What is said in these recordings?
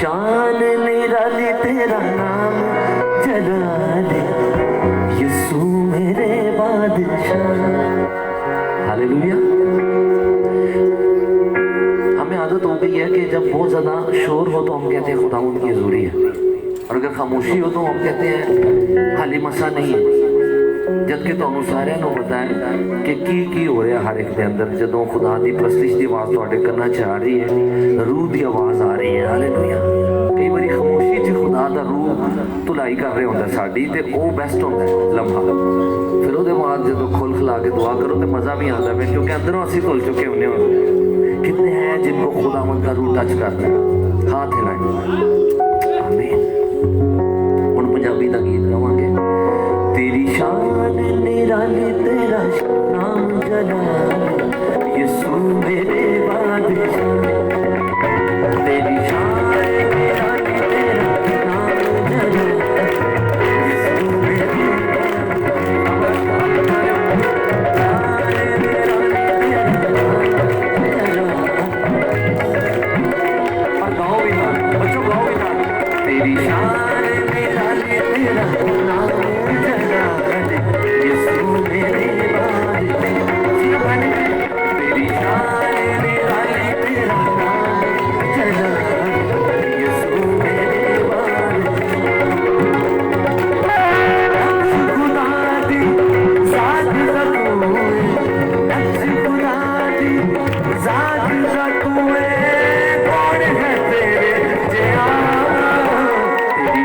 शान निराली तेरा नाम जलाली यीशु मेरे बादशाह। हालेलुया। हमें आदत हो गई है कि जब बहुत ज़्यादा शोर हो तो हम कहते हैं खुदा उनकी ज़रूरी है, और अगर खामोशी हो तो हम कहते हैं हाली मसा नहीं है। जबकि ਤੁਹਾਨੂੰ ਸਾਰਿਆਂ ਨੂੰ ਪਤਾ ਹੈ ਕਿ ਕੀ ਹੋ ਰਿਹਾ ਹਰ ਇੱਕ ਦੇ ਅੰਦਰ। ਜਦੋਂ ਖੁਦਾ ਦੀ ਪ੍ਰਸਤਿਸ਼ ਦੀ ਆਵਾਜ਼ ਤੁਹਾਡੇ ਕੰਨਾਂ 'ਚ ਆ ਰਹੀ ਹੈ, ਰੂਹ ਦੀ ਆਵਾਜ਼ ਆ ਰਹੀ ਹੈ। ਹਾਲੇਲੂਇਆ। ਕਈ ਵਾਰੀ ਖਾਮੋਸ਼ੀ 'ਚ ਖੁਦਾ ਦਾ ਰੂਹ ਧੁਲਾਈ ਕਰ ਰਿਹਾ ਹੁੰਦਾ ਸਾਡੀ, ਤੇ ਉਹ ਬੈਸਟ ਹੁੰਦਾ ਲਮਹਾ। ਫਿਰ ਉਹਦੇ ਬਾਅਦ ਜਦੋਂ ਖੁੱਲ੍ਹ ਖਿਲਾ ਕੇ ਦੁਆ ਕਰੋ ਤੇ ਮਜ਼ਾ ਵੀ ਆਉਂਦਾ ਹੈ, क्योंकि अंदरों ਅਸੀਂ धुल चुके होने होते। कितने हैं जिनको खुदावंद का रूह टच करता है? हाथ हिलाएं। आमीन। हुण पंजाबी दा गीत गावांगे। तेरी शान निराली तेरा नाम जलाली यीशु मेरे बादशाह। तेरी शान निराली तेरा नाम जलाली यीशु मेरे तेरी शान निराली तेरा नाम जलाली यीशु मेरे बादशाह। तेरी शान निराली तेरा नाम जलाली यीशु मेरे बादशाह। खुदा दी जात रखूए, खुदा दी जात रखूए, कौन है तेरे जिया। तेरी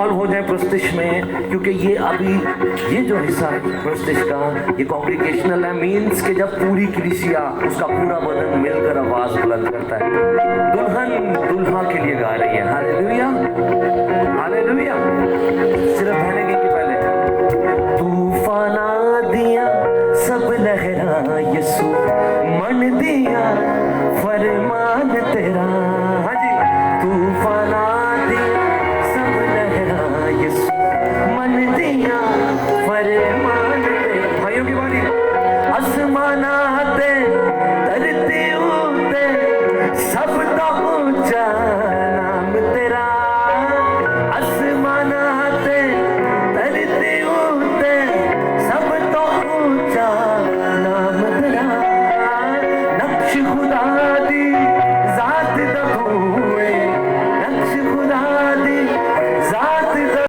इन्वॉल्व हो जाए प्रस्तिश में, क्योंकि ये अभी ये जो हिस्सा है प्रस्तिश का, ये कॉन्ग्रीगेशनल है। मीन्स कि जब पूरी कलीसिया, उसका पूरा बदन मिलकर आवाज बुलंद करता है, दुल्हन दुल्हा के लिए गा रही है हालेलुया हालेलुया। सिर्फ बहनेंगे कि पहले तूफाना दिया सब लहरा यसु मन दिया फरमान तेरा। हाँ जी, तूफाना दिया सब लहरा यसु मन दिया फरमान तेरा। भाइयों की बारी, आसमाना ते धरती उते सब तो ऊंचा नाम तेरा। आसमाना ते धरती उते सब तो ऊंचा नाम तेरा। नक्श खुदा दी जात दा तूए, नक्श खुदा दी जात दा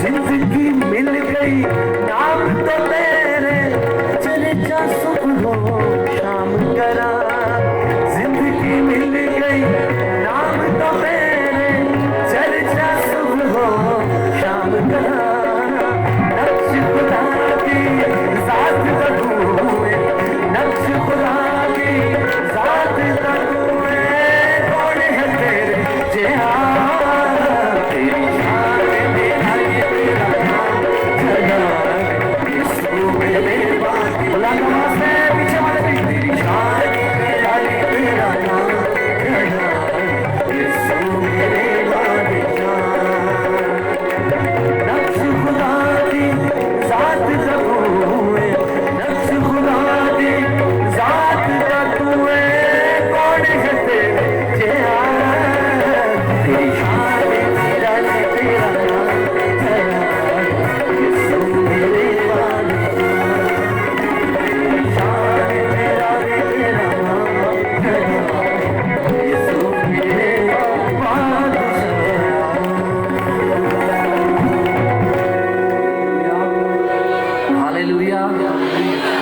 जिंदगी मिल गई नाम तो तेरे, चर्चा सुबह शाम करा। जिंदगी मिल गई नाम तो तेरे, चर्चा सुबह शाम करा। नक्श खुदा की जात दा तूए, नक्श खुदा की जात दा तूए। कौन है तेरे जेहा तेरी शान मेरा ये तेरा नाम चला यीशु मेरे बाकी। बोला नमाज में पीछे वाले भी, तेरी शान मेरा ये तेरा नाम चला यीशु मेरे बाकी। नक्श खुदा की जात दा तूए, नक्श खुदा की जात दा तूए। कौन है तेरे जेहा तेरी शान मेरा ये तेरा नाम चला यीशु मेरे बाकी। तेरी शान मेरा ये तेरा नाम चला यीशु मेरे बादशाह। Hallelujah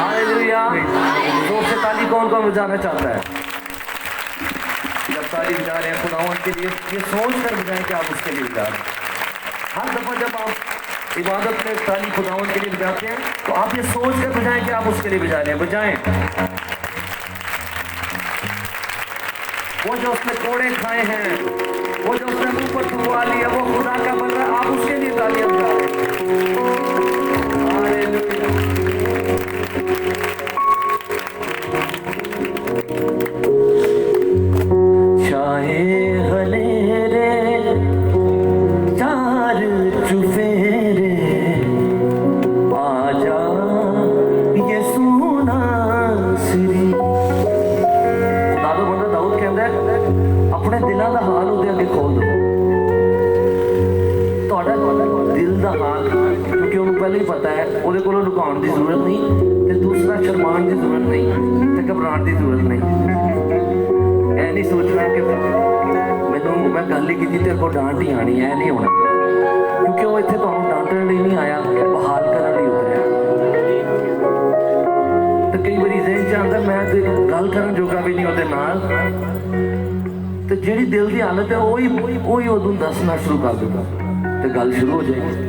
hallelujah. जोर से ताली कौन कौन बजाना चाहता है? जब ताली बजा रहे हैं खुदावंद के लिए, ये सोच कर बजाएं कि आप उसके लिए बजा रहे हैं। हर दफा जब आप इबादत में ताली खुदावंद के लिए बजाते हैं तो आप ये सोच कर बजाएं कि आप उसके लिए बजा रहे हैं। बजाएं। वो जो उसने कोड़े खाए हैं, वो जो उसने मुंह पर थुकवा लिया, वो खुदा का बंदा, आप उसके लिए तालियां बजा रहे हैं। हालेलुया। चाहे हनेरे चार चुफेरे, आजा ये सुना सिरी। दादो बंदा दाऊद कहता है अपने दिलों का हाल उहदे अगे खोल दो। ਤੁਹਾਡਾ दिल का हाल, क्योंकि उन्होंने पहले ही पता है, ਉਹਦੇ ਕੋਲੋਂ ਲੁਕਾਉਣ ਦੀ ਜ਼ਰੂਰत नहीं, ਤੇ दूसरा शर्माण की जरूरत नहीं, ਤੇ घबराने की जरूरत नहीं। ऐ नहीं सोचना कि मैनू मैं गल ही की तेरे को डांट ही आनी, ऐ नहीं होना, क्योंकि वो इतने तुहानू डांटण लई नहीं आया, बहाल करन लई उतरिया। तो कई बारी ज़हन च आंदा मैं ते गल करन जोगा भी नहीं ਉਹਦੇ नाल, तो जिहड़ी दिल की हालत है वही उदों दसना शुरू कर देगा, तो गल शुरू हो जाएगी।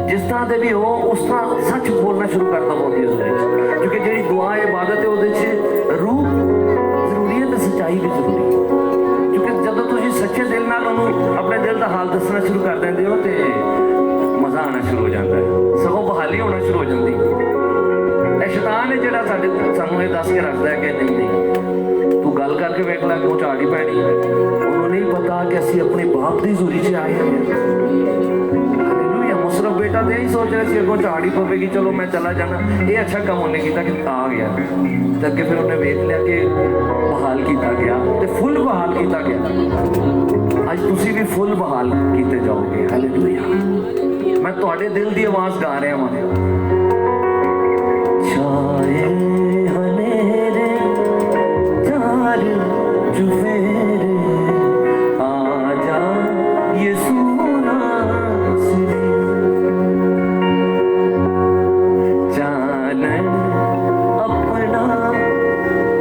जिस तरह के भी हो उस तरह सच बोलना शुरू करता बहुत जरूरी, क्योंकि जी दुआ इबादत है वो रूह जरूरी है तो सच्चाई भी जरूरी है। क्योंकि जब तुम सच्चे दिल नाल अपने दिल का हाल दसना शुरू कर देंगे हो तो मज़ा आना शुरू हो जाता है, सगों बहाली होना शुरू हो जाती है। शैतान है जो सानू ये दस के रखता है कि नहीं तू गल करके वेख ला क्यों झाड़ी पैनी, उन्होंने नहीं पता कि असी अपने बाप की हजूरी च आए हैं। मुसरफ बेटा बेटा तो यही सोच रहे थे अगों झाड़ी पवेगी, चलो मैं चला जाना, ये अच्छा काम उन्हें किया कि आ गया। तो अगे फिर उन्हें वेख लिया कि बहाल किया गया, तो फुल बहाल किया गया। अज तुसी भी फुल बहाल किए जाओगे। हालेलुया। मैं तुहाडे दिल की आवाज़ गा रहा वां। छाए हनेरे चार चुफेरे, आजा यीशु नासरी, चानन अपना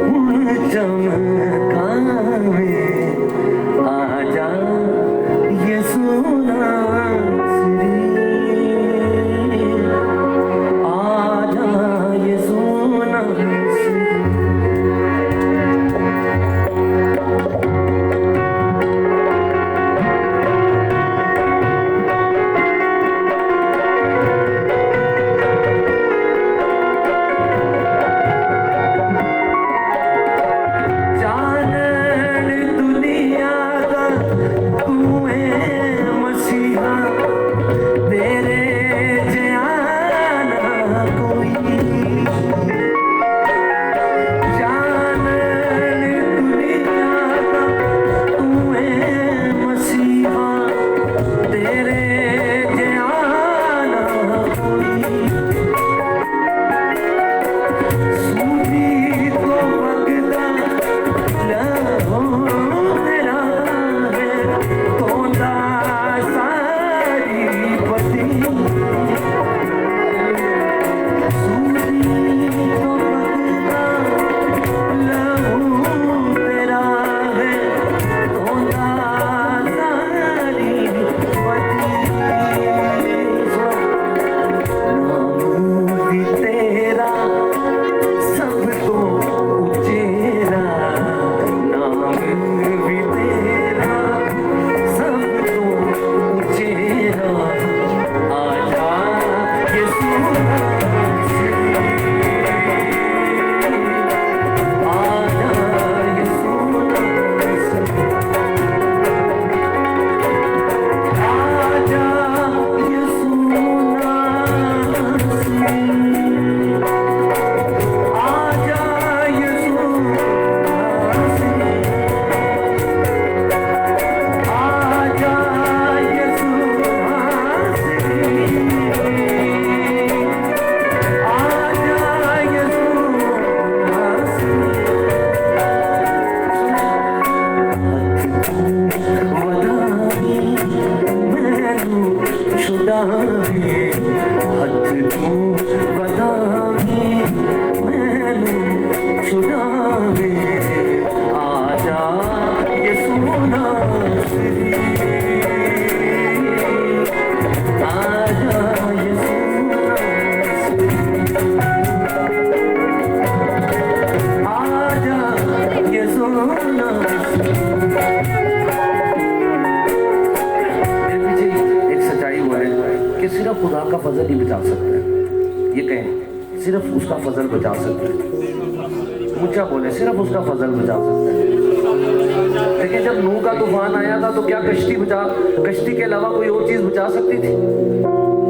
हुन चमकावे, आजा यीशु नासरी, आजा यीशु नासरी। सिर्फ खुदा का फजल ही बचा सकता है। ये कहें सिर्फ उसका फजल बचा सकता है। ऊंचा बोले सिर्फ उसका फजल बचा सकता है। लेकिन जब नूह का तूफान आया था तो क्या कश्ती के अलावा कोई और चीज बचा सकती थी?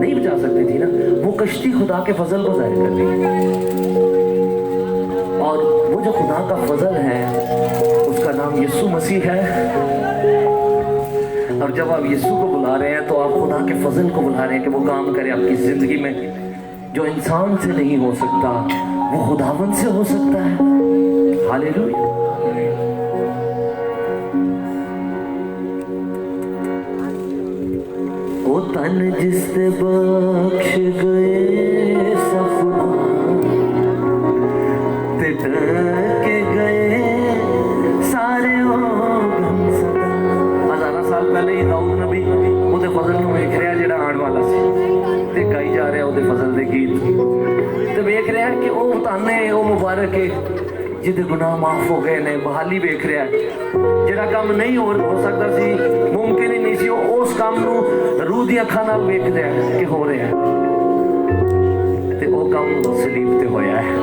नहीं बचा सकती थी ना। वो कश्ती खुदा के फजल को जाहिर कर रही है। और वो जो खुदा का फजल है उसका नाम यीशु मसीह है। और जब आप यीशु को बुला रहे हैं तो आप खुदा के फजल को बुला रहे हैं कि वो काम करे आपकी जिंदगी में। जो इंसान से नहीं हो सकता वो खुदावन से हो सकता है। हालेलुया। ओ तन जिससे बख्श गए सफुदा ते के गए सारे साल पहले ही दाऊद नबी ਉਹਦੇ ਫਜ਼ਲ ਨੂੰ ਵੇਖ ਰਿਹਾ ਜਿਹੜਾ ਆਉਣ ਵਾਲਾ ਸੀ ਤੇ ਗਾਈ ਜਾ ਰਿਹਾ ਉਹਦੇ ਫਜ਼ਲ ਦੇ ਗੀਤ ਤੇ ਵੇਖ ਰਿਹਾ ਕਿ ਉਹ ਤਾਨੇ ਉਹ ਮੁਬਾਰਕ ਹੈ ਜਿਹਦੇ ਗੁਨਾਹ ਮਾਫ ਹੋ ਗਏ ਨੇ। ਬਹਾਲੀ ਵੇਖ ਰਿਹਾ ਜਿਹੜਾ ਕੰਮ ਨਹੀਂ ਹੋ ਸਕਦਾ ਸੀ, ਮੁਮਕਿਨ ਹੀ ਨਹੀਂ ਸੀ, ਉਸ ਕੰਮ ਨੂੰ ਰੂਹ ਦੀਆਂ ਅੱਖਾਂ ਨਾਲ ਵੇਖ ਰਿਹਾ ਕਿ ਹੋ ਰਿਹਾ ਤੇ ਉਹ ਕੰਮ ਸਲੀਬ ਤੇ ਹੋਇਆ ਹੈ।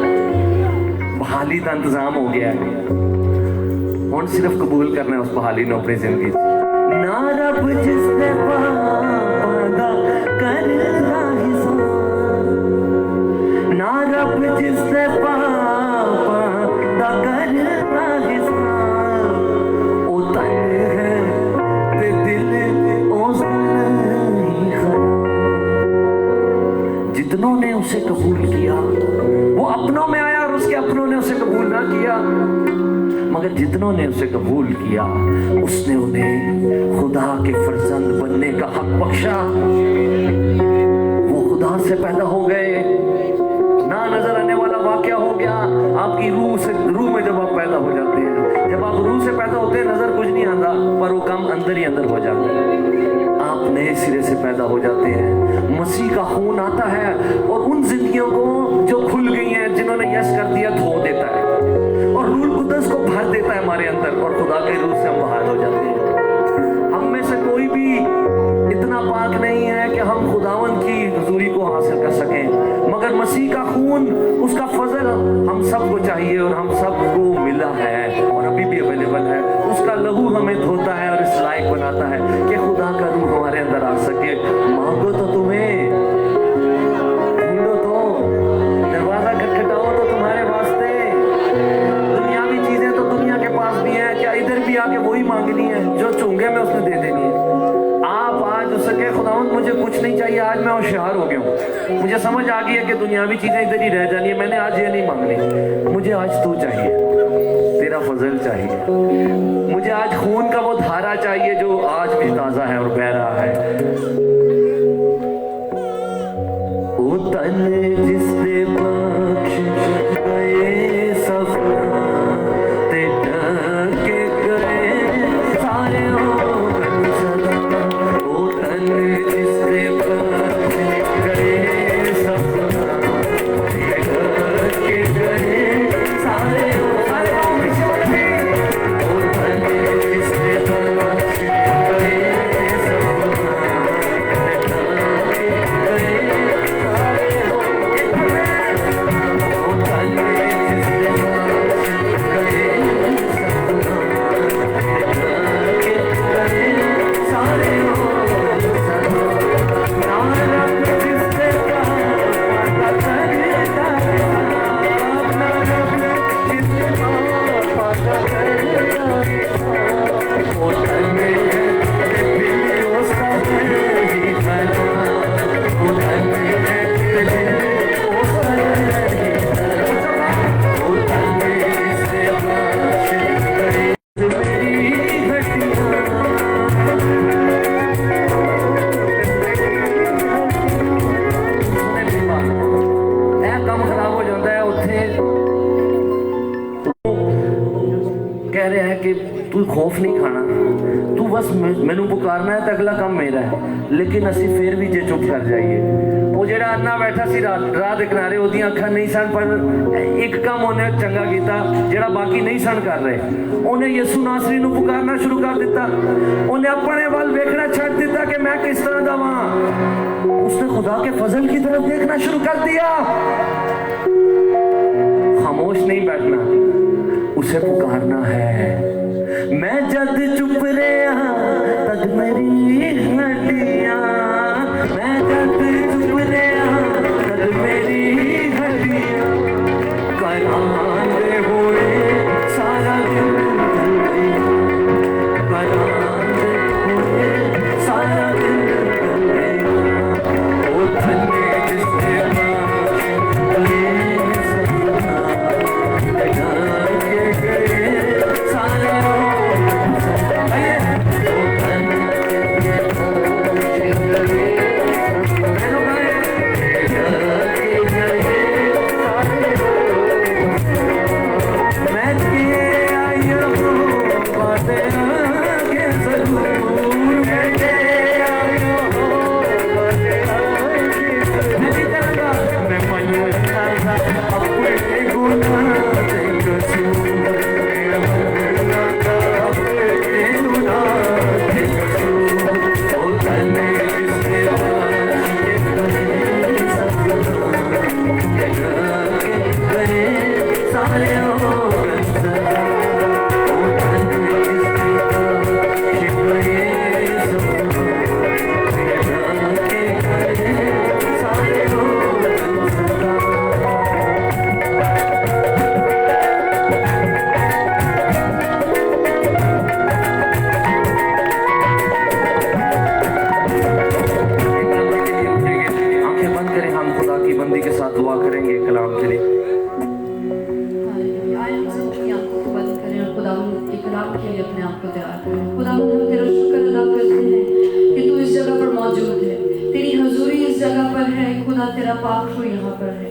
ਬਹਾਲੀ ਦਾ ਇੰਤਜ਼ਾਮ ਹੋ ਗਿਆ ਹੈ। ਹੁਣ ਸਿਰਫ ਕਬੂਲ ਕਰਨਾ ਉਸ ਬਹਾਲੀ ਨੂੰ ਆਪਣੀ ਜ਼ਿੰਦਗੀ 'ਚ। ना रब जिसने पादा करना जिसने पापा दा करना हिसाब ओ तन है ते दिल ओ नहीं खराब। जितनों ने उसे कबूल किया वो अपनों में आया और उसके अपनों ने उसे कबूल ना किया, मगर जितनों ने उसे कबूल किया उसने उन्हें खुदा के फर्जंद बनने का हक बख्शा। वो खुदा से पैदा हो गए, ना नजर आने वाला वाकया हो गया आपकी रूह में। जब आप पैदा हो जाते हैं, जब आप रूह से पैदा होते हैं नजर कुछ नहीं आता, पर वो काम अंदर ही अंदर हो जाता है। आप नए सिरे से पैदा हो जाते हैं, मसीह का खून आता है और उन जिंदगियों को जो खुल गई हैं, जिन्होंने यस कर दिया, धो देता है और रूह कुद्दस को भर देता है हमारे अंदर, और खुदा के रूह से हम बाहर हो जाते हैं। हम में से कोई भी इतना पाक नहीं है कि हम खुदावन की हुजूरी को हासिल कर सकें, मगर मसीह का खून, उसका फजल हम सबको चाहिए और हम सबको मिला है और अभी भी अवेलेबल है। उसका लहू हमें धोता है और इस लायक बनाता है कि खुदा का रूह हमारे अंदर आ सके। मांगो तो तुम्हें, ढूंढो तो, दरवाजा खटखटाओ तो तुम्हारे वास्ते। दुनियावी चीजें तो दुनिया के पास भी हैं, क्या इधर भी आके वही मांगनी है जो चूंगे में उसने दे देनी है। आप आज उससे कहे खुदावंद मुझे कुछ नहीं चाहिए, आज मैं होशियार हो गया हूँ, मुझे समझ आ गई है कि दुनियावी चीजें इधर ही रह जानी है, मैंने आज ये नहीं मांगनी, मुझे आज तू चाहिए, तेरा फजल चाहिए, मुझे आज खून का वो धारा चाहिए जो आज भी ताजा है और बह रहा है। ओ तन जिसने बख्श गए सफर ते ढके गए सारे हो सदा। ओ तन जिसने बख्श गए सफर ते ढके गए सारे हो सदा। ओ तन जिसने बख्श गए सफर ते ढके गए सारे हो। ओ तन जिसने बख्श गए सफर ते ढके गए सारे हो सदा। नारक जिसने पापा करता नारक जिसने पापा करता ओ तन दिल उसका ही बना। ओ तन दिल उसका ही बना। ओ तन जिसने बख्श गए मेरी घटिया। काम खराब हो जाता है उत्थे कह रहे हैं कि तू खौफ नहीं खाना, तू बस मैनू पुकारना है तो अगला काम मेरा है। लेकिन असी फिर भी जे चुप कर जाइए। वो जेड़ा अन्ना बैठा सी राह दे किनारे, ओदियां अखां नहीं सन, पर एक काम उन्हें चंगा कीता जेड़ा बाकी नहीं सन कर रहे। उन्हें यीशु नासरी नू पुकारना शुरू कर दिता, उन्हें अपने वाल देखना छੱਡ दिता कि मैं किस तरह दा वां। उसने खुदा के फजल की तरफ देखना शुरू कर दिया। खामोश नहीं बैठना, उसे पुकारना है। मैं जद चुप रहा तद मेरी हड्डियां, मैं जद चुप रहा तद मेरी हड्डियां करांदे हुए सारा दिन, करांदे हुए सारा दिन। ओ धन्य जिसने बख्श गए सपना ढके गए सारे हो सदा। ओ धन्य जिसने बख्श गए ढके गए सारे हो सदा। मैं किए आया हूँ बातें आगे जरूर, मैं किए आया हूँ बातें आगे जरूर। मैं मनता था अपने गुनाह से कसूर, मनता था अपने गुनाह से कसूर। ओ तन जिसने बख्श गए सपना ढके गए सारे हो सदा। ओ तन जिसने बख्श गए सपना ढके गए सारे हो सदा। पाक के लिए अपने आप को तैयार करें। खुदा हम तेरा शुक्र अदा करते हैं कि तू इस जगह पर मौजूद है, तेरी हजूरी इस जगह पर है। खुदा तेरा पाक तू यहाँ पर है।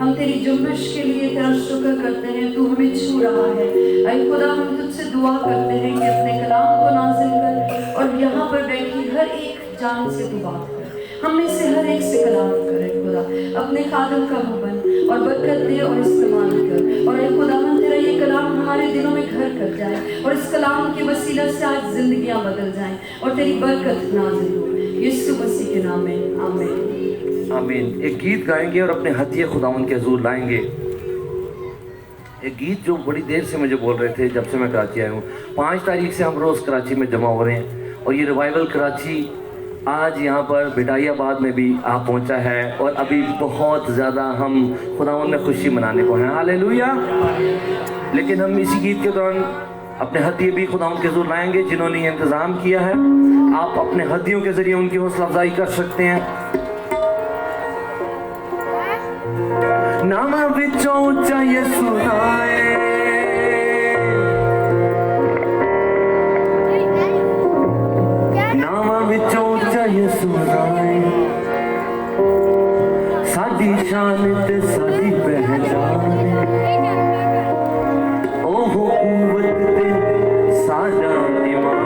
हम तेरी जुम्मश के लिए तेरा शुक्र करते हैं, तू हमें छू रहा है। ऐ खुदा हम तुझसे दुआ करते हैं कि अपने कलाम को नाज़िल कर और यहाँ पर बैठी हर एक जान से तू बात कर, हम में से हर एक से कलाम करे। खुदा अपने खादम का मुँह बन और बरकत दे और इस्तेमाल कर। और ऐ खुदा हम तेरा ये कलाम हमारे दिलों में घर कर जाए और इस कलाम के वसीला से आज जिंदगियाँ बदल जाएं और तेरी बरकत नाज़िल हो, यीशु मसीह के नाम में आमीन। आमीन। एक गीत गाएंगे और अपने हदिये खुदावंद के हजूर लाएंगे। एक गीत जो बड़ी देर से मुझे बोल रहे थे जब से मैं कराची आया हूँ। 5 तारीख से हम रोज़ कराची में जमा हो रहे हैं और ये रिवाइवल कराची आज यहाँ पर बिटाइयाबाद में भी आ पहुँचा है और अभी बहुत ज़्यादा हम खुदावंद में खुशी मनाने को हैं। हालेलुया। लेकिन हम इसी गीत के दौरान अपने हदिये भी खुदावंद के हजूर लाएंगे जिन्होंने ये इंतज़ाम किया है। आप अपने हदियों के ज़रिए उनकी हौसला अफजाई कर सकते हैं। नामा विचों ऊंचा यसू आए, नामा विचों ऊंचा यसू आए, साडी शान ते साडी पहचान, ओहो कुवत ते साडा ईमान।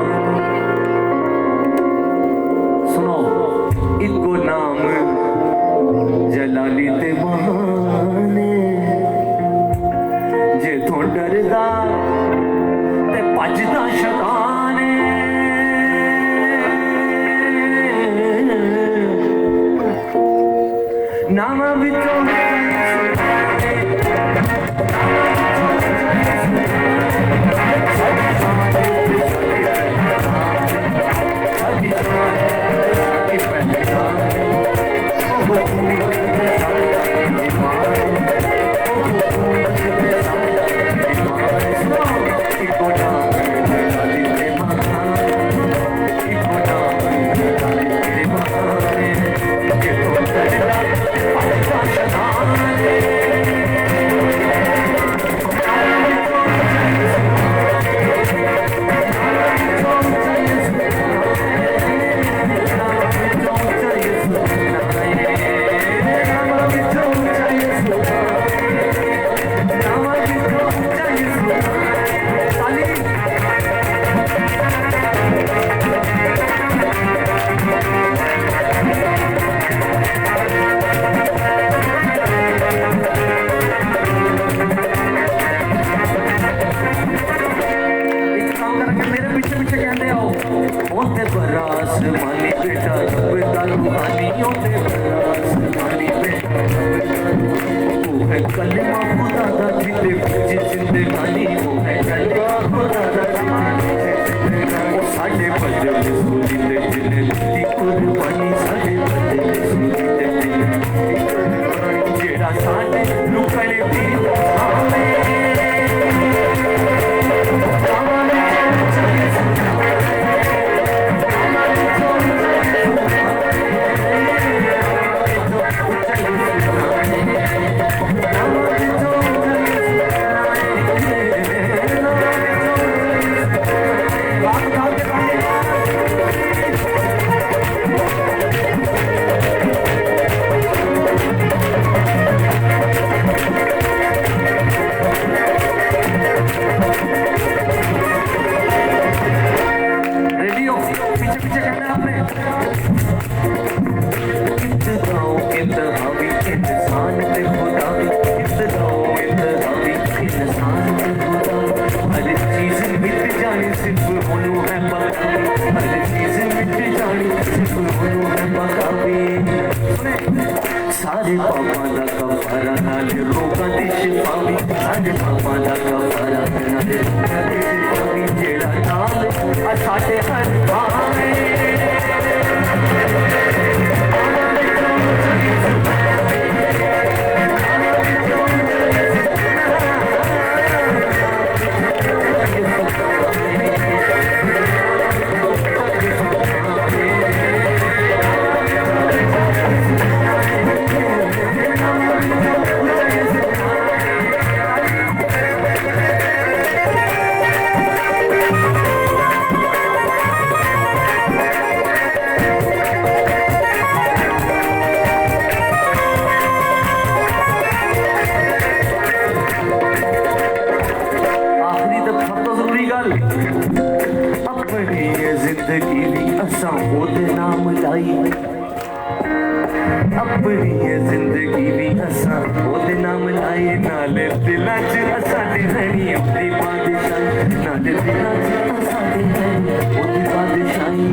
सुनो इको नाम जलाली ते बहाने, जे तो डरदा ते भजदा शैतान, नामा विचों सारे पापा दा कफारा नाल रोगां दी शिफा वी, सारे पापा दा कफारा नाल रोगां दी शिफा वी, जेड़ा नाल आ साडे हर भावे गल अपनी जिंदगी भी असा ओदे नाम लाई अपनी जिंदगी भी असा ओदे नाम लाई नाले दिलां च असा दे रहनी अपनी बादशाही नाले दिलां च असा दे रहनी ओदी बादशाही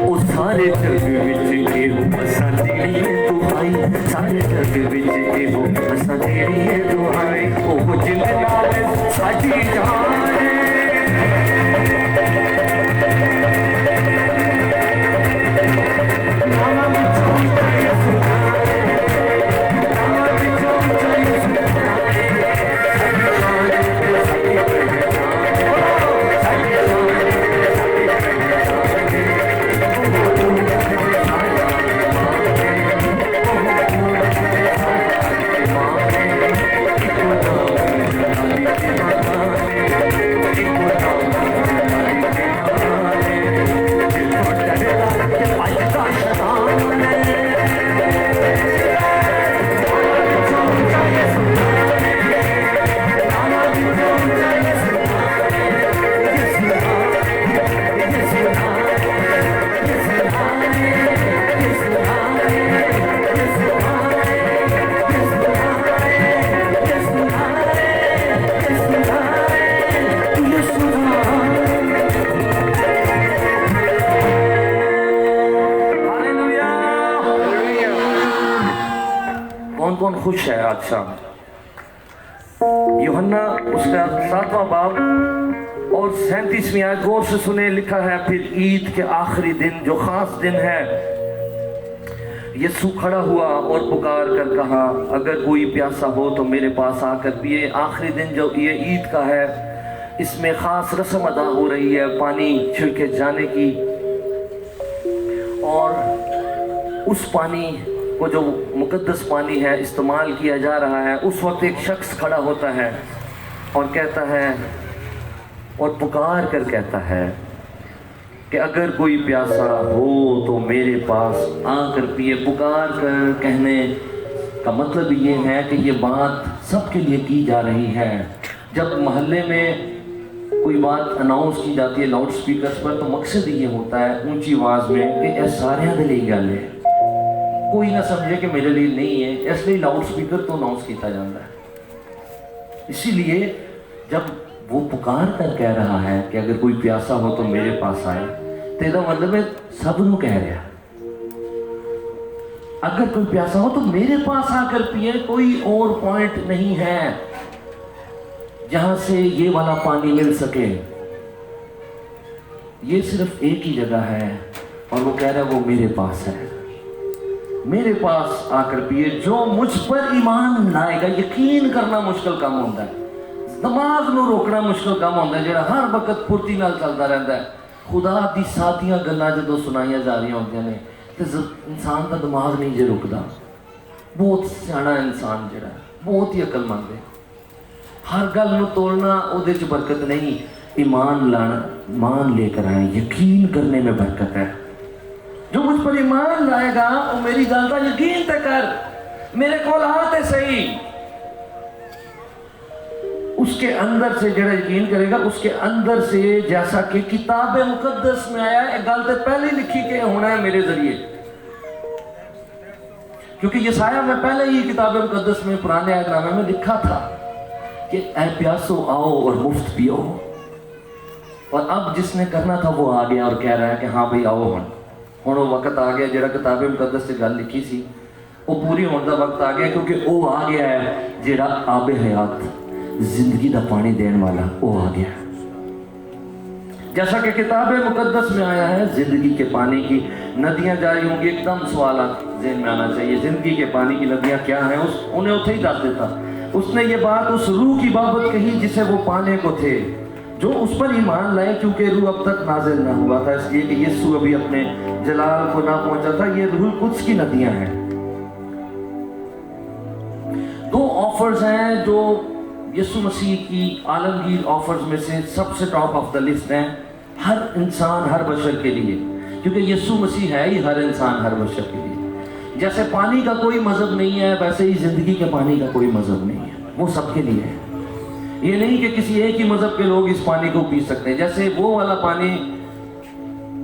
ओ सारे जग विच एहो असा तेरी दुआई सारे जग विच एहो असा तेरी दुआई ओ जिंद नाल साडी जान कौन खुश है आज शाम? यूहन्ना उसका 7वां बाब और 37वीं आयत गौर से सुने, लिखा है फिर ईद के आखिरी दिन जो खास दिन है यीशु खड़ा हुआ और पुकार कर कहा अगर कोई प्यासा हो तो मेरे पास आकर पिए। आखिरी दिन जो ये ईद का है इसमें खास रस्म अदा हो रही है पानी छिड़के जाने की और उस पानी वो जो मुकद्दस पानी है इस्तेमाल किया जा रहा है। उस वक्त एक शख्स खड़ा होता है और कहता है और पुकार कर कहता है कि अगर कोई प्यासा हो तो मेरे पास आकर पिए। पुकार कर कहने का मतलब ये है कि ये बात सबके लिए की जा रही है। जब मोहल्ले में कोई बात अनाउंस की जाती है लाउड स्पीकर्स पर तो मकसद ये होता है ऊंची आवाज़ में कि ये सारे दे लिए गल है, कोई ना समझे कि मेरे लिए नहीं है, इसलिए लाउड स्पीकर तो अनाउंस किया जाता है। इसीलिए जब वो पुकार कर कह रहा है कि अगर कोई प्यासा हो तो मेरे पास आए, तो इसका मतलब है सब नू कह रहा है अगर कोई प्यासा हो तो मेरे पास आकर पिए। कोई और पॉइंट नहीं है जहां से ये वाला पानी मिल सके, ये सिर्फ एक ही जगह है और वो कह रहा है वो मेरे पास है, मेरे पास आकर पिए। जो मुझ पर ईमान लाएगा, यकीन करना मुश्किल काम होता है, दिमाग को रोकना मुश्किल काम होता है, जो हर वक्त फुर्ती नाल चलता रहता है। खुदा दी सादियां गल्लां जदों सुनाइयां जा रही होंदियां ने तो इंसान का दिमाग नहीं जे रुकदा। बहुत सियाना इंसान जिहड़ा बहुत ही अकलमंद है, हर गल नूं तोड़ना उहदे च बरकत नहीं, ईमान लाना, ईमान लेकर आए, यकीन करने में बरकत है। जो मुझ पर ईमान लाएगा वो मेरी गल का यकीन तक कर, मेरे को आते सही, उसके अंदर से जरा यकीन करेगा, उसके अंदर से जैसा कि किताब मुकद्दस में आया है, गल तो पहले लिखी के होना है मेरे जरिए, क्योंकि यसाया में पहले ही किताब मुकद्दस में पुराने अहदनामे में लिखा था कि ऐ प्यासो आओ और मुफ्त पियो। और अब जिसने करना था वो आ गया और कह रहा है कि हाँ भाई आओ हम वो वक्त आ गया, जरा किताब मुकद्दस से गल लिखी सी वो पूरी होने का वक्त आ गया, क्योंकि वो आ गया है जरा आबे हयात जिंदगी का पानी देने वाला वो आ गया। जैसा कि किताब मुकद्दस में आया है जिंदगी के पानी की नदियां जारी होंगी। एकदम सवाल ज़हन में आना चाहिए, जिंदगी के पानी की नदियां क्या हैं? उन्हें उसे ही दस देता। उसने ये बात उस रूह की बाबत कही जिसे वो पाने को थे, जो उस पर ईमान लाए, क्योंकि रूह अब तक नाजिल ना हुआ था, इसलिए कि यीशु अभी अपने जलाल को ना पहुंचा था। ये रूह कुद्स की नदियां हैं। दो ऑफर्स हैं जो यीशु मसीह की आलमगीर ऑफर्स में से सबसे टॉप ऑफ द लिस्ट हैं हर इंसान, हर बशर के लिए, क्योंकि यीशु मसीह है ही हर इंसान, हर बशर के लिए। जैसे पानी का कोई मजहब नहीं है, वैसे ही जिंदगी के पानी का कोई मजहब नहीं है, वो सबके लिए है। ये नहीं कि किसी एक ही मजहब के लोग इस पानी को पी सकते हैं। जैसे वो वाला पानी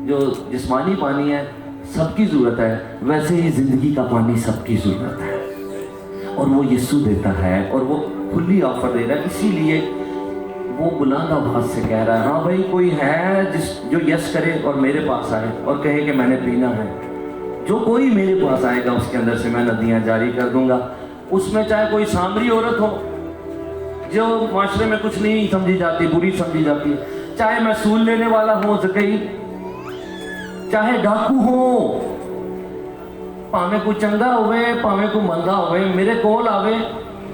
जो जिस्मानी पानी है सबकी जरूरत है, वैसे ही जिंदगी का पानी सबकी जरूरत है और वो यीशु देता है और वो खुली ऑफर दे रहा है। इसीलिए वो बुलंद आवाज से कह रहा है, हाँ भाई कोई है जो यस करे और मेरे पास आए और कहे कि मैंने पीना है। जो कोई मेरे पास आएगा उसके अंदर से मैं नदियां जारी कर दूंगा। उसमें चाहे कोई सामरी औरत हो जो माशरे में कुछ नहीं समझी जाती, बुरी समझी जाती, चाहे महसूल लेने वाला हो जकई, चाहे डाकू हो, भावे कोई चंगा होवे भावे कोई मंदा होवे, मेरे कोल आवे,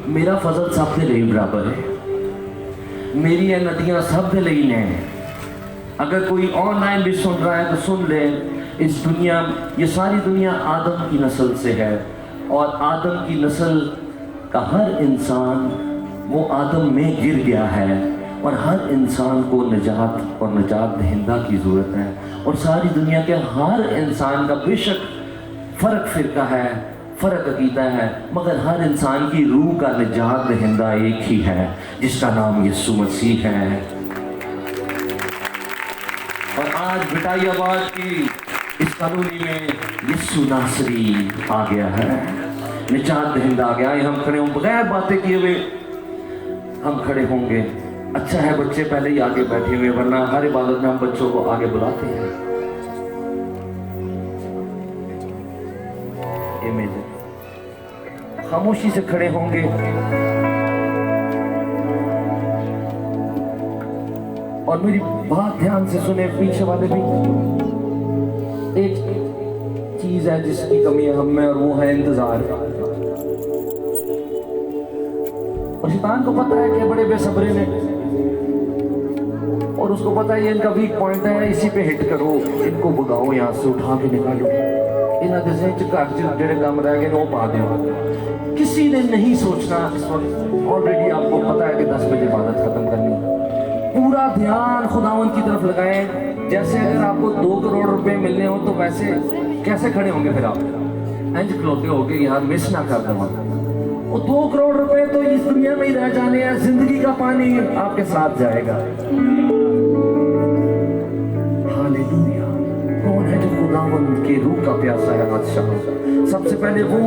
मेरा फजल सब के लिए बराबर है। मेरी ये नदियां सब के लिए ने। अगर कोई ऑनलाइन भी सुन रहा है तो सुन ले, इस दुनिया, ये सारी दुनिया आदम की नस्ल से है और आदम की नस्ल का हर इंसान वो आदम में गिर गया है और हर इंसान को निजात और निजात दहिंदा की ज़रूरत है। और सारी दुनिया के हर इंसान का बेशक फ़र्क फ़िरका है, फ़र्क अकीदा है, मगर हर इंसान की रूह का निजात दहिंदा एक ही है जिसका नाम यीशु मसीह है। और आज बिटाइयाबाद की इस कॉलोनी में यीशु नासरी आ गया है, निजात दहिंदा आ गया है। हम खड़े हों, बगैर बातें किए हुए हम खड़े होंगे। अच्छा है बच्चे पहले ही आगे बैठे हुए, वरना हर इबादत में हम बच्चों को आगे बुलाते हैं। खामोशी से खड़े होंगे। और मेरी बात ध्यान से सुने, पीछे वाले भी। एक चीज है जिसकी कमी है हम में, और वो है इंतजार। और शैतान को पता है कि बड़े बेसब्रे ने, और उसको पता है ये इनका वीक पॉइंट है, इसी पे हिट करो, इनको भगाओ, यहाँ से उठा के निकालो, इन्हें जैसे घर जेडे काम रह गए वो पा दो। किसी ने नहीं सोचना इस वक्त, ऑलरेडी आपको पता है कि 10 बजे इबादत खत्म करनी है। पूरा ध्यान खुदावंद की तरफ लगाएं। जैसे अगर आपको 2 करोड़ रुपए मिलने हो तो वैसे कैसे खड़े होंगे फिर आप? इंज खलोते होगे यार मिस ना कर दवा। वो 2 करोड़ रुपए तो इस दुनिया में ही रह जाने हैं, जिंदगी का पानी आपके साथ जाएगा। हालेलुया। कौन है जो खुदावंद के रूह का प्यासा है आज शाम? सबसे पहले वो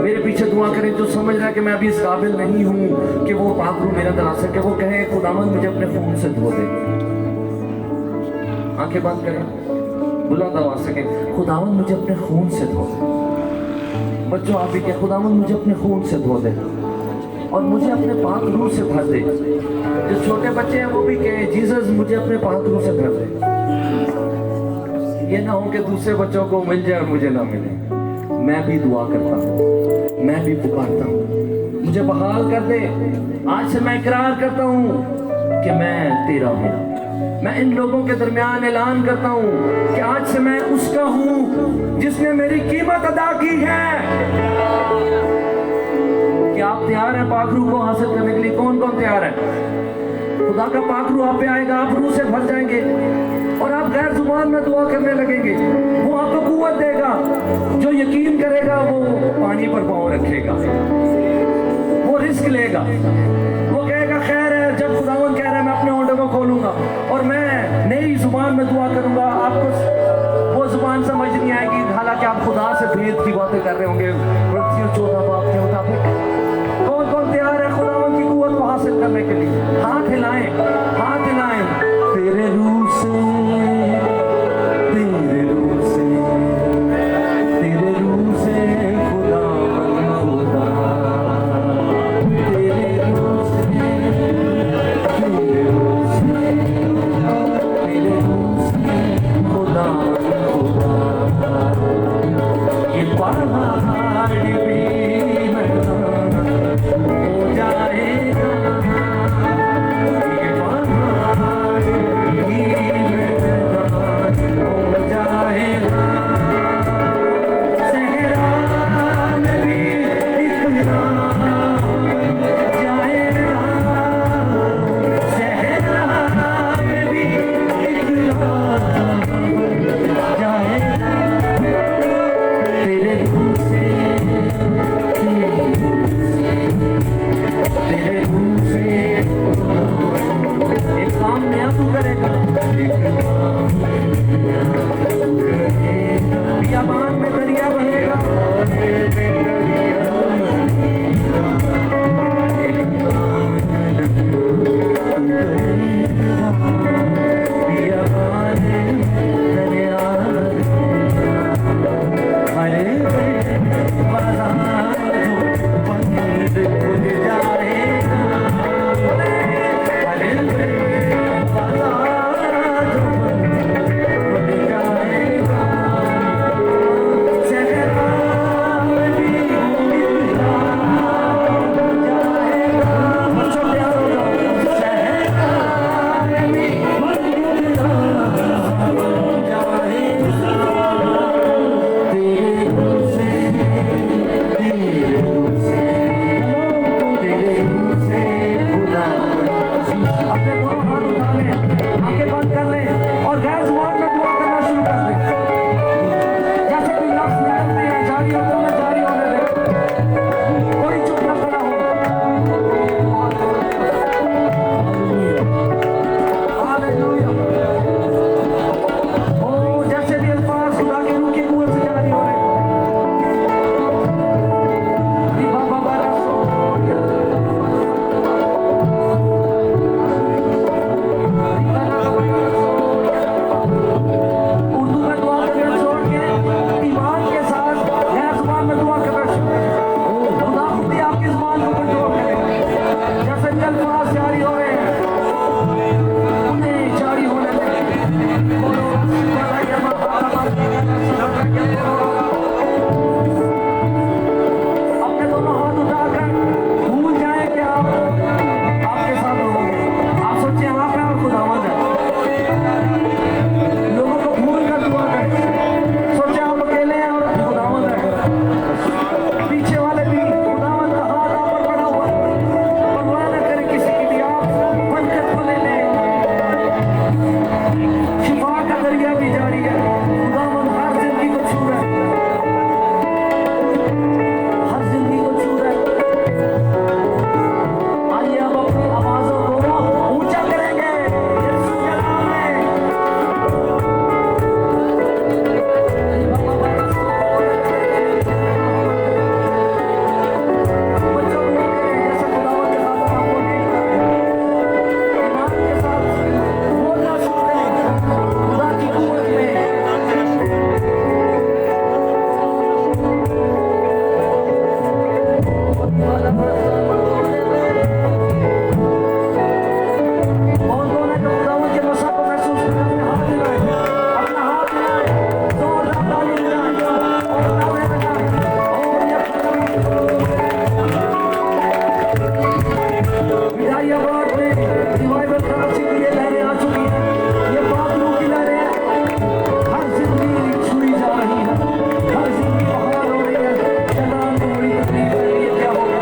मेरे पीछे दुआ करे जो समझ रहा है कि मैं अभी इस काबिल नहीं हूं कि वो पाक रूह मेरा दरा सके। वो कहे खुदावंद मुझे अपने खून से धो दे। आंखें बंद करें, बुलंद आवाज से कहें खुदावंद मुझे अपने खून से धो दे। बच्चों आप भी कहें खुदावंद मुझे अपने खून से धो दे और मुझे अपने पाक रूह से भर दे। जो छोटे बच्चे हैं वो भी कहें जीसस मुझे अपने पाक रूह से भर दे। ये ना हो कि दूसरे बच्चों को मिल जाए और मुझे ना मिले। मैं भी दुआ करता हूँ, मैं भी पुकारता हूँ, मुझे बहाल कर दे। आज से मैं इकरार करता हूँ कि मैं तेरा हूँ। मैं इन लोगों के दरमियान ऐलान करता हूँ कि आज से मैं उसका हूँ जिसने मेरी कीमत अदा की है। क्या आप तैयार हैं पाक रूह को हासिल करने के लिए? कौन कौन तैयार है? खुदा का पाक रूह आप पे आएगा, आप रूह से भर जाएंगे और आप गैर जुबान में दुआ करने लगेंगे। वो आपको कुव्वत देगा। जो यकीन करेगा वो पानी पर पाँव रखेगा, वो रिस्क लेगा, वो कहेगा खैर है। जब खुदावंद कह रहा है मैं अपने होंठों को खोलूंगा और मैं नई जुबान में दुआ करूंगा, आपको वो जुबान समझ नहीं आएगी। हालांकि आप खुदा से भेद की बातें कर रहे होंगे। 14 बाप के मुताबिक कौन कौन तैयार है खुदावंद की कुव्वत को हासिल करने के लिए? हाथ हिलाएं, हाथ हिलाएं। तेरे रूह से, तेरे रूह से, तेरे रूह से खुदा खुदा, तेरे रूह से, तेरे रूह से, तेरे रूह से खुदा खुदा। ये पहाड़ भी मैदान हो जाएगा, बियाबान में दरिया बहेगा, बियाबान में दरिया हरे बाजार बंद खुल जाएगा, हरे बाजार खुल जाएगा, सहरा में भी मिलता जाएगा, बच्चों प्यार होगा, सहरा में भी मिलता जाएगा, तेरे मुँह से खुदा। अपने दोनों हाथ उठा लें, आंखें बंद कर लें और गैर जुबान में दुआ करना शुरू कर दें। जैसे कोई लफ्ज़ निकलते हैं जारी होते हैं, जारी होने दें, कोई चुप न खड़ा हो। हालेलुया। ओ जैसे भी अल्फाज खुदा के रूह की कुव्वत से जारी हो रहे हैं। उर्दू में दुआ करना छोड़ के ईमान के साथ गैर जुबान में दुआ करना शुरू करें। खुदा खुद ही आपकी जुबान को कंट्रोल करेगा। जैसे भी अल्फाज जारी हो रहे हैं उन्हें जारी होने दें। अपने दोनों हाथ उठाकर भूल जाए कि आप आपके साथ होंगे। आप सोचिए आप हैं और खुदावंद है। लोगों को भूल कर दुआ करें। सोचिए आप अकेले हैं और खुदावंद है। पीछे वाले भी खुदावंद का हाथ आप पर पड़ा हुआ है। परवाह न करें किसी की भी, आप बरकत को ले लें। शिफा का दरिया भी जारी है। खुदावंद हर जिंदगी को छू रहा है, हर जिंदगी को छू रहा है। आइए अब अपनी आवाजों को ऊंचा करेंगे यीशु के नाम में। बच्चों को करें जैसे खुदावंद के साथ आप बोलिए। ईमान के साथ बोलना शुरू करें खुदा की कुव्वत में। और दोनों को खुदावंद के नशा को महसूस करना। अपने हाथ मिलाएं, अपना हाथ मिलाएं, जोरदार ताली मिलाएं और नारे लगाएं। विदाई आबाद में रिवाइवल कराची की ये लहरें आ चुकी हैं। ये बादलों की लहरें हैं। हर जिंदगी छुई जा रही है, हर जिंदगी बहार हो रही है। शैतान को बड़ी तकलीफ है, ये क्या होगा?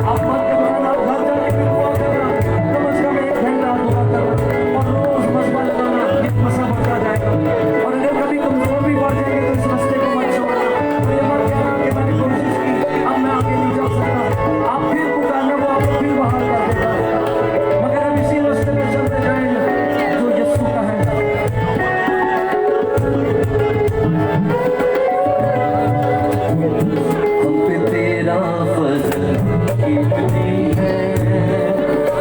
आप मत घबराना, आप घर जाके भी दुआ करना, कम से कम 1 घंटा दुआ करना और रोज मसबा लगाना, ये मसा बढ़ता जाएगा। और अगर कभी कमजोर भी पड़ जाएंगे तो इस रास्ते को मत छोड़ना। तो ये मत कहना कि मैंने कोशिश की, अब मैं आगे नहीं जा सकता। आप फिर पुकारना, वो आपको फिर बाहर कर देगा। मगर अब इसी रास्ते में चलते जाएंगे जो यीशु का है। हम पे तेरा फजल कीमती है,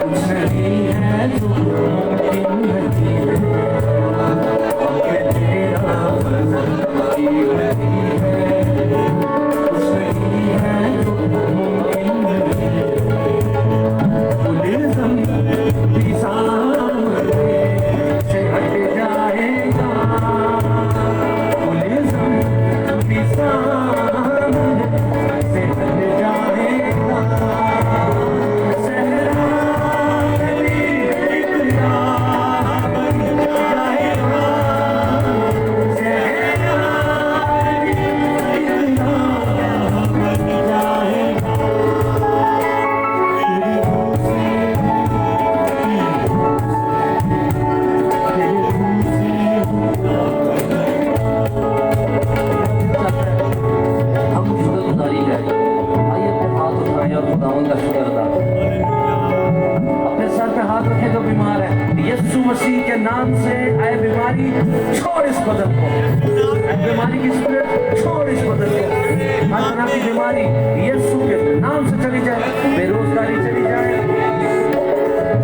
कुछ नहीं है जो मुमकिन नहीं है। हम पे तेरा फजल कीमती है, कुछ नहीं है जो मुमकिन नहीं है। इल्ज़ाम भी सामने से हट जाएगा, इल्ज़ाम भी सामने से हट जाएगा। सहरा में भी इकरार बन जाएगा, सहरा में भी इकरार बन जाएगा। हम शुक्रगुजारी है। आइए अपने हाथ उठाएं और खुदावंद का शुक्र अदा करें। अपने सर पे हाथ रखें जो बीमार है। यीशु मसीह के नाम से आए बीमारी छोड़ इस बदन को, बीमारी की स्पिरिट छोड़ इस बदन को, हर तरह की बीमारी यीशु के नाम से चली जाए, बेरोजगारी चली जाए,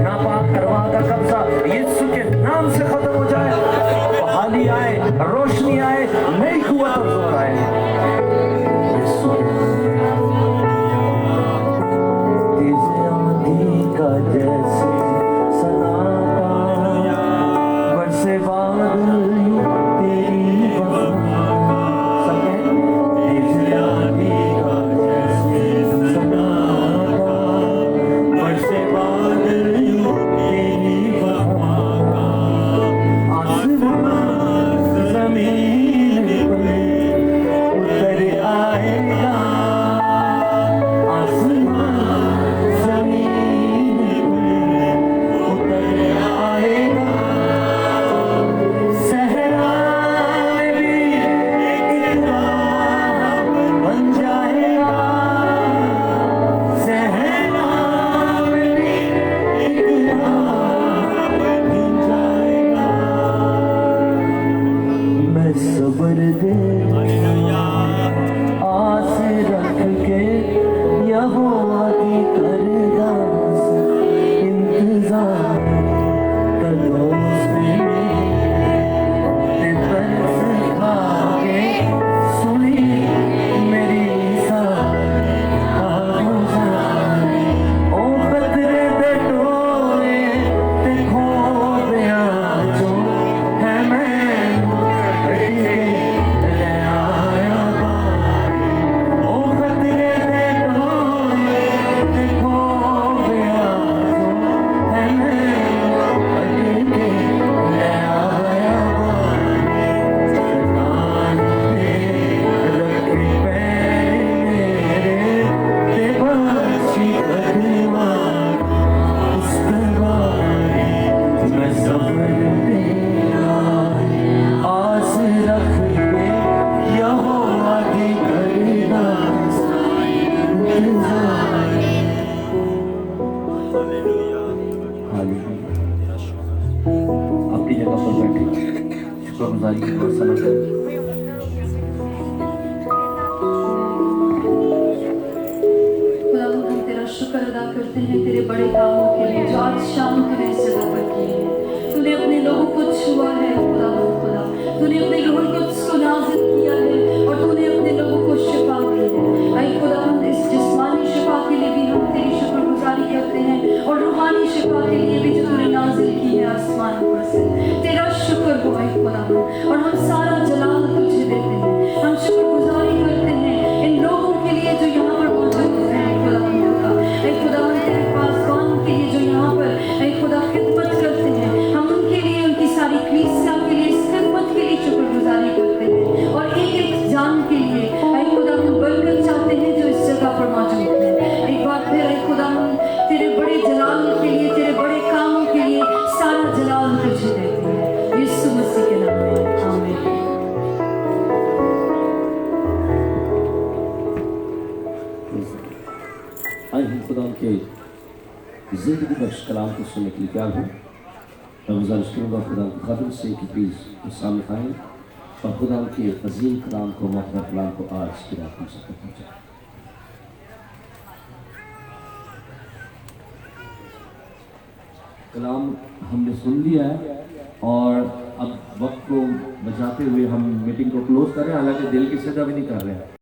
नापाक अरवाह का कब्जा यीशु के नाम से खत्म हो जाए, बहाली आए, रोशनी आए, नई कुव्वत और जोर आए। यीशु तेज आंधी का जैसे सन्नाटा, बरसे बादल तेरी वफा, तेज आंधी का जैसे सन्नाटा, बरसे बादल तेरी वफा, आसमान जमीन पर उतर आएगा, आसमान जमीन पर उतर आएगा, सहरा में भी एक राह बन जाएगा, सहरा में भी एक राह बन जाएगा। मैं सब्र दे आस रख के यहोवा की करदा इंतजार करो से तरस खा के सुनी मेरी ओ खतरे दे टोए ते खो गया जो है मैं ले आया ओ खतरे दे टोए ते खो गया जो है मैं ले आया शैतान ने रखे पैर मेरे ते बची कदमां उस तरवारी मैं सब्र तेरा आस रख के यहोवा की करदा इंतजार। अपनी जगह पर बैठे शुक्रगुजारी की प्रार्थना करें। खुदावंद हम तेरा शुक्र अदा करते हैं तेरे बड़े कामों के लिए जो आज शाम तूने इस जगह पर किए हैं। तूने अपने लोगों को छुआ है खुदावंद खुदा, तूने अपने लोगों को नाज़िल किया है और तूने अपने लोगों को शिफा दी है। आई खुदावंद इस जिस्मानी शिफा के लिए भी हम तेरी शुक्रगुजारी करते हैं और रूहानी शिफा के लिए भी जो तूने नाज़िल की है आसमान पर से। तेरा शुक्र हो आई खुदावंद, और हम सारा जलाल तुझे देते हैं। हम शुक्रगुजारी करते हैं इन लोगों के लिए जो यहाँ पर मौजूद हैं खुदावंद खुदा। ऐ खुदावंद तेरे पासवान के लिए जो यहाँ पर ऐ खुदा खिदमत करते हैं, हम उनके लिए उनकी सारी कलीसिया के लिए इस खिदमत के लिए शुक्रगुजारी करते हैं और एक एक जान के लिए ऐ खुदा हम बरकत चाहते हैं जो इस जगह पर मौजूद है। एक बार फिर ऐ खुदा हम तेरे बड़े जलाल के लिए तेरे बड़े कामों के लिए सारा जलाल तुझे देते हैं यीशु मसीह के नाम में आमीन। आज हम खुदा के ज़िंदगी बख्श कलाम को सुनने के लिए तैयार हूँ। मैं गुजारिश करूँगा खुदा के खातिर से कि प्लीज़ वो सामने आएँ और खुदा के अजीम कलाम को महत्व कलाम को आज की रात हम सब तक पहुँचाएँ। कलाम हमने सुन लिया है और अब वक्त को बचाते हुए हम मीटिंग को क्लोज करें, हालांकि दिल की सजा भी नहीं कर रहे हैं।